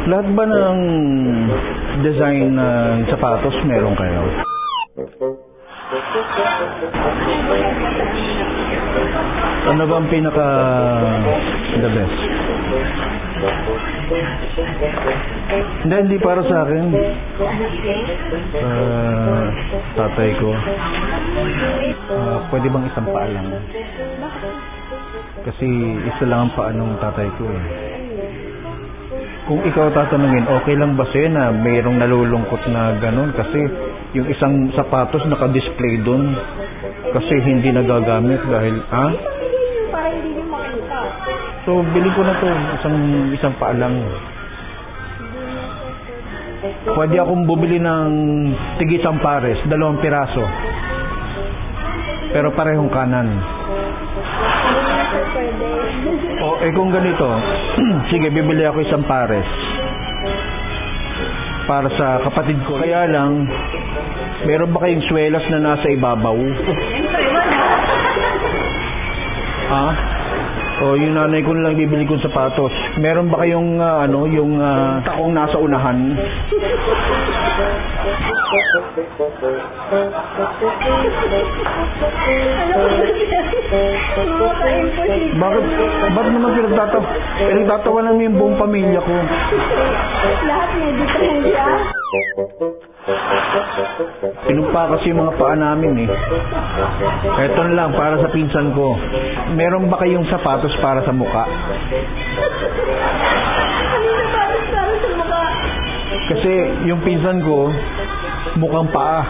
Lahat ba ng design ng sapatos meron kayo? Ano ba ang pinaka the best? Hindi para sa akin. Tatay ko. Pwede bang isang paa lang? Kasi isa lang ang paa ng tatay ko eh. Kung ikaw tatanungin, okay lang ba sa'yo na mayroong nalulungkot na ganun? Kasi yung isang sapatos naka-display dun kasi hindi nagagamit dahil, ha? Para hindi nyo makita. So, bilhin ko na to. Isang paa lang. Pwede akong bumili ng tig-isang pares, 2 piraso. Pero parehong kanan. O, kung ganito, sige, bibili ako 1 pares. Para sa kapatid ko. Kaya lang, meron ba kayong swelas na nasa ibabaw? Ha? O, yung nanay ko na lang bibili kong sapatos. Meron ba kayong, yung takong nasa unahan? Bakit naman pinagtatawa namin yung buong pamilya ko? Lahat may diferensya. Pinumpa kasi yung mga paa namin eh. Eto na lang, para sa pinsan ko. Meron ba kayong sapatos para sa muka? Ano yung sapatos para sa mukha? Kasi yung pinsan ko, mukhang paa.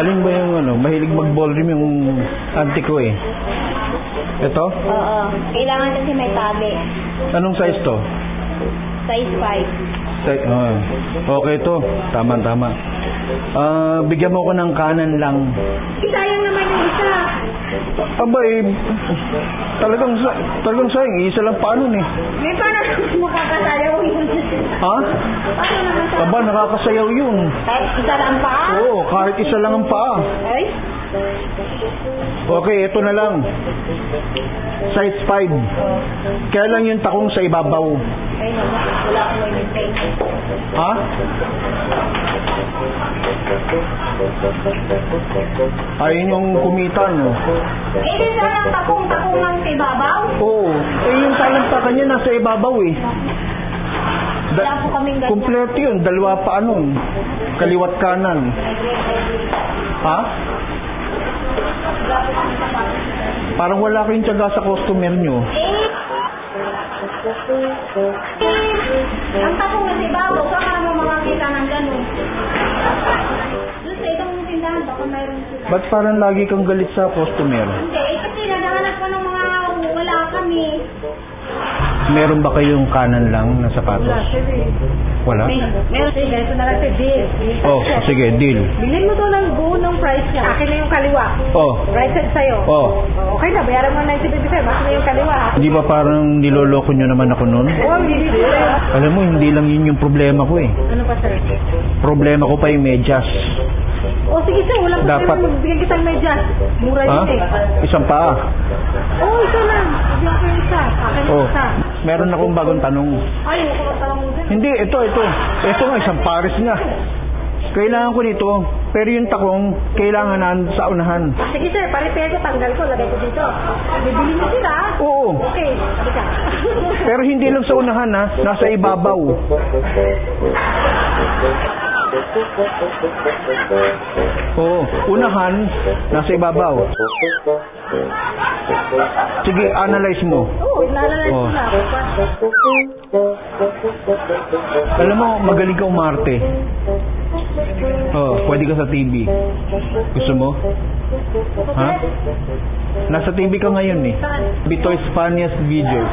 Alin ba yung mahilig mag-ballroom yung auntie ko eh. Ito? Oo. Kailangan kasi may tabi. Anong size to? Size 5. Okay to. Tama. Bigyan mo ko ng kanan lang. Sayang naman yung isa. Abay, talagang sayang. Isa lang paano eh. May paano makakasayaw yun? Ha? Paano naman sa... Aba, nakakasayaw yun. Kahit isa lang pa? Oo, kahit isa lang ang paa. Ay? Okay, ito na lang. Size 5. Kaya lang yung takong sa ibabaw. Ay, wala akong maintain. Ha? Ayun yung kumita, no? Di sana takong-takungan sa ibabaw? Oo. Yung talampakan niya nasa ibabaw eh. Wala po kaming ganyan. Kompleto yun. 2 pa kaliwat kanan. Ha? Parang wala kayong tiyaga sa customer nyo. Ang takong sa ibabaw, saan ka naman makakita ng ganun? Doon sa itong tindahan, baka mayroon sila. Ba't parang lagi kang galit sa customer? Hindi, kasi nadahanap ko ng mga wala kami. Meron ba kayong kanan lang na sapatos? Wala? Meron siya, ganito na lang siya, deal. Oh, sige, deal. Bilhin mo to ng buo ng price niya. Akin na yung kaliwa. Oh. Right side sa'yo. Oh. Okay na, bayaran mo na 95. Akin na yung kaliwa. Hindi ba parang niloloko nyo naman ako nun? Oo, hindi. Alam mo, hindi lang yun yung problema ko eh. Ano pa, sir? Problema ko pa yung medyas. O sige, sir, walang Dapat. problema. Magbigyan kitang medyas. Mura Ha? yun eh. Isang paa. Oo, isa lang. Bigyan ko yung isa. Akin yung Oh. isa. Meron akong bagong tanong. Ay, huwag ko magtanong mo dyan. Hindi, ito. Ito nga, isang pares nga. Kailangan ko nito, pero yung takong, kailangan sa unahan. Sige, sir, pare-pere ko, tanggal ko, lagay ko dito. Bibili mo sila. Oo. Okay, sabi ka. Pero hindi lang sa unahan ha, nasa ibabaw. Oo, unahan, nasa ibabaw. Sige, analyze mo. Oo, inaalala ko na. Alam mo, magaling ka umarte. Oh, pwede ka sa TV. Gusto mo? Ha? Nasa TV ka ngayon eh. Bitoy's Funniest Videos.